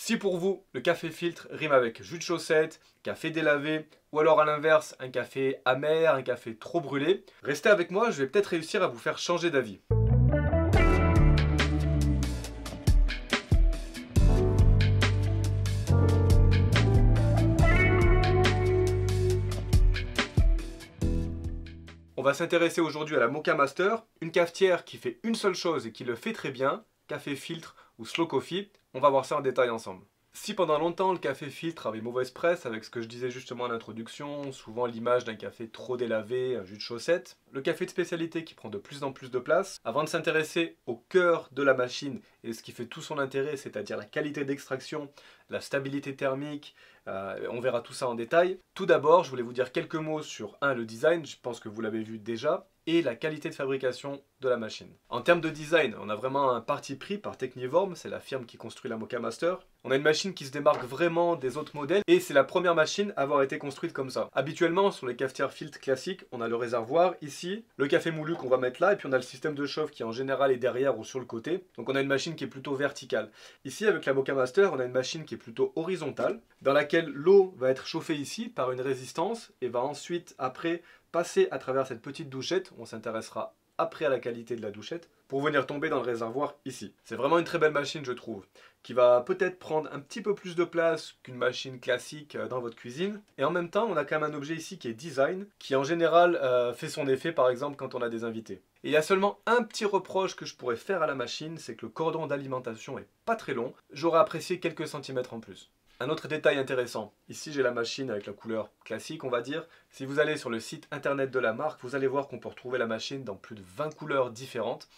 Si pour vous, le café filtre rime avec jus de chaussette, café délavé, ou alors à l'inverse, un café amer, un café trop brûlé, restez avec moi, je vais peut-être réussir à vous faire changer d'avis. On va s'intéresser aujourd'hui à la Moka Master, une cafetière qui fait une seule chose et qui le fait très bien, café filtre ou slow coffee. On va voir ça en détail ensemble. Si pendant longtemps le café filtre avait mauvaise presse, avec ce que je disais justement en introduction, souvent l'image d'un café trop délavé, un jus de chaussette, le café de spécialité qui prend de plus en plus de place, avant de s'intéresser au cœur de la machine et ce qui fait tout son intérêt, c'est-à-dire la qualité d'extraction, la stabilité thermique, on verra tout ça en détail. Tout d'abord, je voulais vous dire quelques mots sur le design, je pense que vous l'avez vu déjà, et la qualité de fabrication de la machine. En termes de design, on a vraiment un parti pris par Technivorm, c'est la firme qui construit la Moka Master. On a une machine qui se démarque vraiment des autres modèles et c'est la première machine à avoir été construite comme ça. Habituellement, sur les cafetières filtres classiques, on a le réservoir ici, le café moulu qu'on va mettre là et puis on a le système de chauffe qui en général est derrière ou sur le côté. Donc on a une machine qui est plutôt verticale. Ici, avec la Moka Master, on a une machine qui est plutôt horizontale, dans laquelle l'eau va être chauffée ici par une résistance et va ensuite, après, passer à travers cette petite douchette. On s'intéressera après à la qualité de la douchette, pour venir tomber dans le réservoir ici. C'est vraiment une très belle machine, je trouve, qui va peut-être prendre un petit peu plus de place qu'une machine classique dans votre cuisine. Et en même temps, on a quand même un objet ici qui est design, qui en général fait son effet, par exemple, quand on a des invités. Et il y a seulement un petit reproche que je pourrais faire à la machine, c'est que le cordon d'alimentation est pas très long. J'aurais apprécié quelques centimètres en plus. Un autre détail intéressant, ici j'ai la machine avec la couleur classique on va dire. Si vous allez sur le site internet de la marque, vous allez voir qu'on peut retrouver la machine dans plus de 20 couleurs différentes.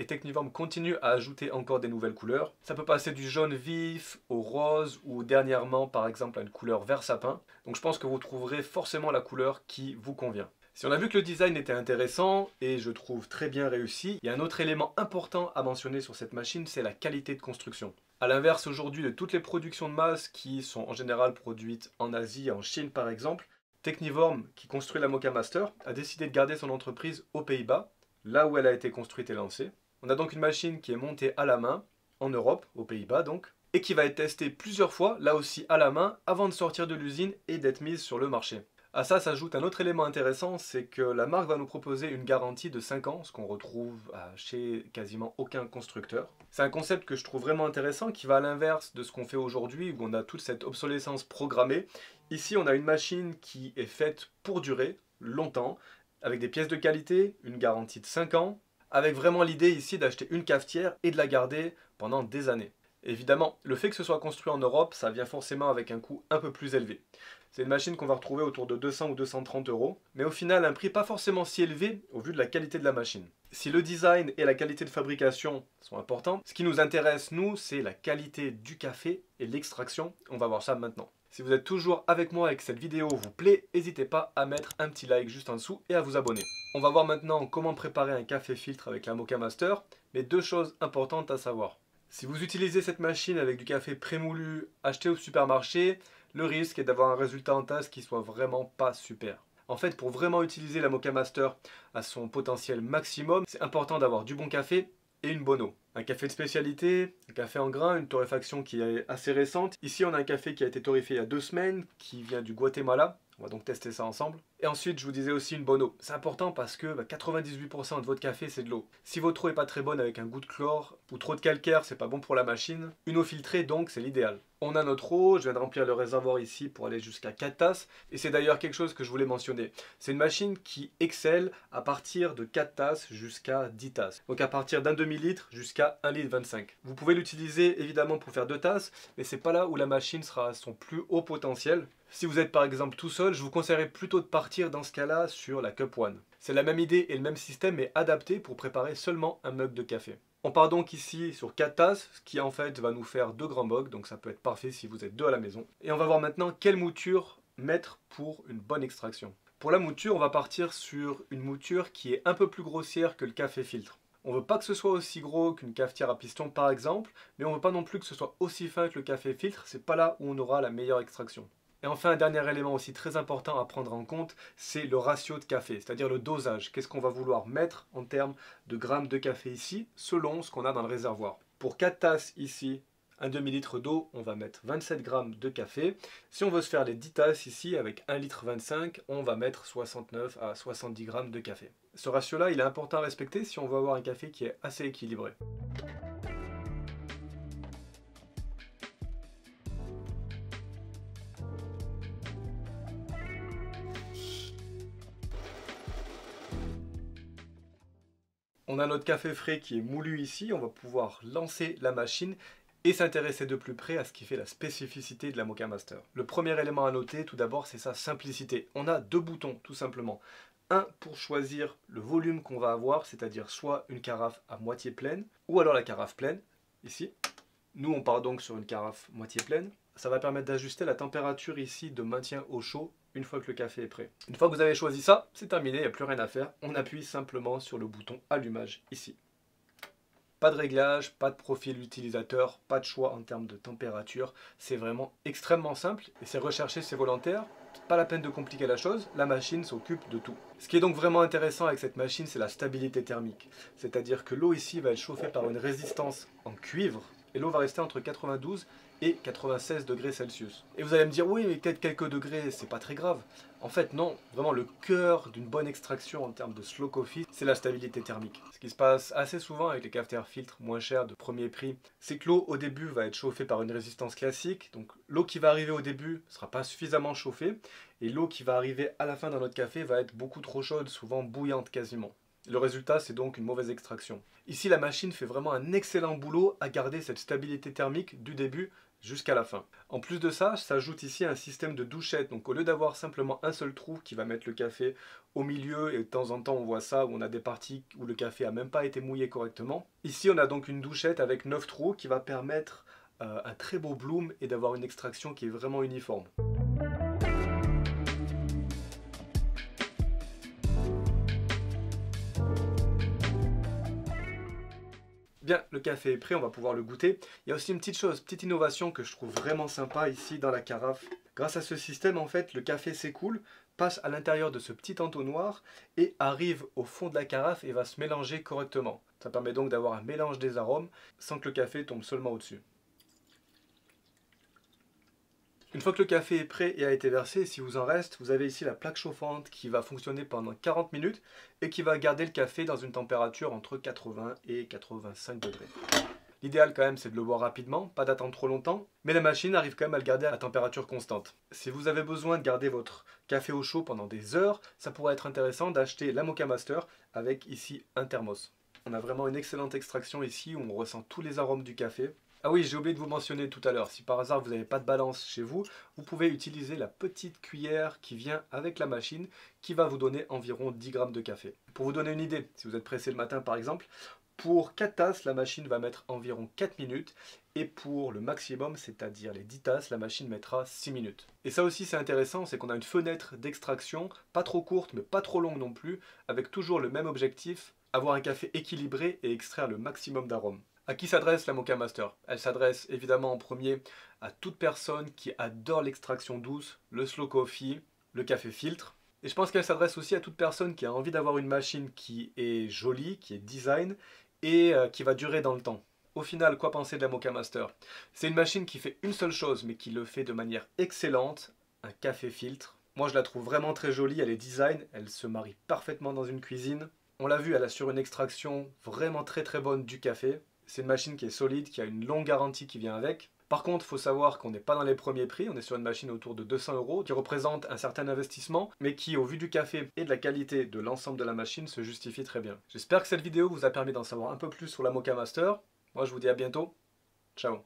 Et Technivorm continue à ajouter encore des nouvelles couleurs. Ça peut passer du jaune vif au rose ou dernièrement par exemple à une couleur vert sapin. Donc je pense que vous trouverez forcément la couleur qui vous convient. Si on a vu que le design était intéressant et je trouve très bien réussi, il y a un autre élément important à mentionner sur cette machine, c'est la qualité de construction. A l'inverse aujourd'hui de toutes les productions de masse qui sont en général produites en Asie, en Chine par exemple, Technivorm, qui construit la Moka Master, a décidé de garder son entreprise aux Pays-Bas, là où elle a été construite et lancée. On a donc une machine qui est montée à la main, en Europe, aux Pays-Bas donc, et qui va être testée plusieurs fois, là aussi à la main, avant de sortir de l'usine et d'être mise sur le marché. À ça s'ajoute un autre élément intéressant, c'est que la marque va nous proposer une garantie de 5 ans, ce qu'on retrouve chez quasiment aucun constructeur. C'est un concept que je trouve vraiment intéressant, qui va à l'inverse de ce qu'on fait aujourd'hui, où on a toute cette obsolescence programmée. Ici, on a une machine qui est faite pour durer longtemps, avec des pièces de qualité, une garantie de 5 ans, avec vraiment l'idée ici d'acheter une cafetière et de la garder pendant des années. Évidemment, le fait que ce soit construit en Europe, ça vient forcément avec un coût un peu plus élevé. C'est une machine qu'on va retrouver autour de 200 ou 230 euros, mais au final un prix pas forcément si élevé au vu de la qualité de la machine. Si le design et la qualité de fabrication sont importants, ce qui nous intéresse nous, c'est la qualité du café et l'extraction. On va voir ça maintenant. Si vous êtes toujours avec moi et que cette vidéo vous plaît, n'hésitez pas à mettre un petit like juste en dessous et à vous abonner. On va voir maintenant comment préparer un café filtre avec la Moka Master, mais deux choses importantes à savoir. Si vous utilisez cette machine avec du café prémoulu acheté au supermarché, le risque est d'avoir un résultat en tasse qui soit vraiment pas super. En fait, pour vraiment utiliser la Moka Master à son potentiel maximum, c'est important d'avoir du bon café et une bonne eau. Un café de spécialité, un café en grains, une torréfaction qui est assez récente. Ici, on a un café qui a été torréfié il y a 2 semaines, qui vient du Guatemala. On va donc tester ça ensemble. Et ensuite, je vous disais aussi une bonne eau. C'est important parce que 98% de votre café, c'est de l'eau. Si votre eau n'est pas très bonne avec un goût de chlore ou trop de calcaire, c'est pas bon pour la machine. Une eau filtrée, donc, c'est l'idéal. On a notre eau, je viens de remplir le réservoir ici pour aller jusqu'à 4 tasses. Et c'est d'ailleurs quelque chose que je voulais mentionner. C'est une machine qui excelle à partir de 4 tasses jusqu'à 10 tasses. Donc à partir d'un demi-litre jusqu'à 1,25 litre. Vous pouvez l'utiliser évidemment pour faire 2 tasses, mais c'est pas là où la machine sera à son plus haut potentiel. Si vous êtes par exemple tout seul, je vous conseillerais plutôt de partir dans ce cas-là sur la Cup One. C'est la même idée et le même système mais adapté pour préparer seulement un mug de café. On part donc ici sur 4 tasses, ce qui en fait va nous faire 2 grands mugs, donc ça peut être parfait si vous êtes 2 à la maison. Et on va voir maintenant quelle mouture mettre pour une bonne extraction. Pour la mouture, on va partir sur une mouture qui est un peu plus grossière que le café filtre. On ne veut pas que ce soit aussi gros qu'une cafetière à piston par exemple, mais on ne veut pas non plus que ce soit aussi fin que le café filtre, c'est pas là où on aura la meilleure extraction. Et enfin, un dernier élément aussi très important à prendre en compte, c'est le ratio de café, c'est-à-dire le dosage. Qu'est-ce qu'on va vouloir mettre en termes de grammes de café ici, selon ce qu'on a dans le réservoir. Pour 4 tasses ici, Un demi-litre d'eau, on va mettre 27 grammes de café. Si on veut se faire les 10 tasses ici, avec 1,25 litre, on va mettre 69 à 70 grammes de café. Ce ratio-là, il est important à respecter si on veut avoir un café qui est assez équilibré. On a notre café frais qui est moulu ici, on va pouvoir lancer la machine et s'intéresser de plus près à ce qui fait la spécificité de la Moka Master. Le premier élément à noter, tout d'abord, c'est sa simplicité. On a deux boutons, tout simplement. Un pour choisir le volume qu'on va avoir, c'est-à-dire soit une carafe à moitié pleine, ou alors la carafe pleine, ici. Nous, on part donc sur une carafe moitié pleine. Ça va permettre d'ajuster la température ici de maintien au chaud une fois que le café est prêt. Une fois que vous avez choisi ça, c'est terminé, il n'y a plus rien à faire. On appuie simplement sur le bouton allumage ici. Pas de réglage, pas de profil utilisateur, pas de choix en termes de température. C'est vraiment extrêmement simple et c'est recherché, c'est volontaire. Pas la peine de compliquer la chose, la machine s'occupe de tout. Ce qui est donc vraiment intéressant avec cette machine, c'est la stabilité thermique. C'est-à-dire que l'eau ici va être chauffée par une résistance en cuivre et l'eau va rester entre 92 et 96 degrés Celsius. Et vous allez me dire, oui, mais peut-être quelques degrés, c'est pas très grave. En fait, non, vraiment le cœur d'une bonne extraction en termes de slow coffee, c'est la stabilité thermique. Ce qui se passe assez souvent avec les cafetières filtres moins chers de premier prix, c'est que l'eau au début va être chauffée par une résistance classique, donc l'eau qui va arriver au début ne sera pas suffisamment chauffée, et l'eau qui va arriver à la fin dans notre café va être beaucoup trop chaude, souvent bouillante quasiment. Le résultat, c'est donc une mauvaise extraction. Ici, la machine fait vraiment un excellent boulot à garder cette stabilité thermique du début jusqu'à la fin. En plus de ça, s'ajoute ici un système de douchette. Donc au lieu d'avoir simplement un seul trou qui va mettre le café au milieu, et de temps en temps on voit ça, où on a des parties où le café n'a même pas été mouillé correctement. Ici, on a donc une douchette avec 9 trous qui va permettre un très beau bloom et d'avoir une extraction qui est vraiment uniforme. Bien, le café est prêt, on va pouvoir le goûter. Il y a aussi une petite chose, petite innovation que je trouve vraiment sympa ici dans la carafe. Grâce à ce système, en fait, le café s'écoule, passe à l'intérieur de ce petit entonnoir et arrive au fond de la carafe et va se mélanger correctement. Ça permet donc d'avoir un mélange des arômes sans que le café tombe seulement au-dessus. Une fois que le café est prêt et a été versé, si vous en reste, vous avez ici la plaque chauffante qui va fonctionner pendant 40 minutes et qui va garder le café dans une température entre 80 et 85 degrés. L'idéal quand même c'est de le boire rapidement, pas d'attendre trop longtemps, mais la machine arrive quand même à le garder à température constante. Si vous avez besoin de garder votre café au chaud pendant des heures, ça pourrait être intéressant d'acheter la Moka Master avec ici un thermos. On a vraiment une excellente extraction ici où on ressent tous les arômes du café. Ah oui, j'ai oublié de vous mentionner tout à l'heure, si par hasard vous n'avez pas de balance chez vous, vous pouvez utiliser la petite cuillère qui vient avec la machine qui va vous donner environ 10 grammes de café. Pour vous donner une idée, si vous êtes pressé le matin par exemple, pour 4 tasses, la machine va mettre environ 4 minutes et pour le maximum, c'est-à-dire les 10 tasses, la machine mettra 6 minutes. Et ça aussi c'est intéressant, c'est qu'on a une fenêtre d'extraction, pas trop courte mais pas trop longue non plus, avec toujours le même objectif, avoir un café équilibré et extraire le maximum d'arômes. À qui s'adresse la Moka Master? Elle s'adresse évidemment en premier à toute personne qui adore l'extraction douce, le slow coffee, le café filtre. Et je pense qu'elle s'adresse aussi à toute personne qui a envie d'avoir une machine qui est jolie, qui est design et qui va durer dans le temps. Au final, quoi penser de la Moka Master? C'est une machine qui fait une seule chose mais qui le fait de manière excellente, un café filtre. Moi je la trouve vraiment très jolie, elle est design, elle se marie parfaitement dans une cuisine. On l'a vu, elle assure une extraction vraiment très bonne du café. C'est une machine qui est solide, qui a une longue garantie qui vient avec. Par contre, il faut savoir qu'on n'est pas dans les premiers prix, on est sur une machine autour de 200 €, qui représente un certain investissement, mais qui, au vu du café et de la qualité de l'ensemble de la machine, se justifie très bien. J'espère que cette vidéo vous a permis d'en savoir un peu plus sur la Moka Master. Moi, je vous dis à bientôt. Ciao.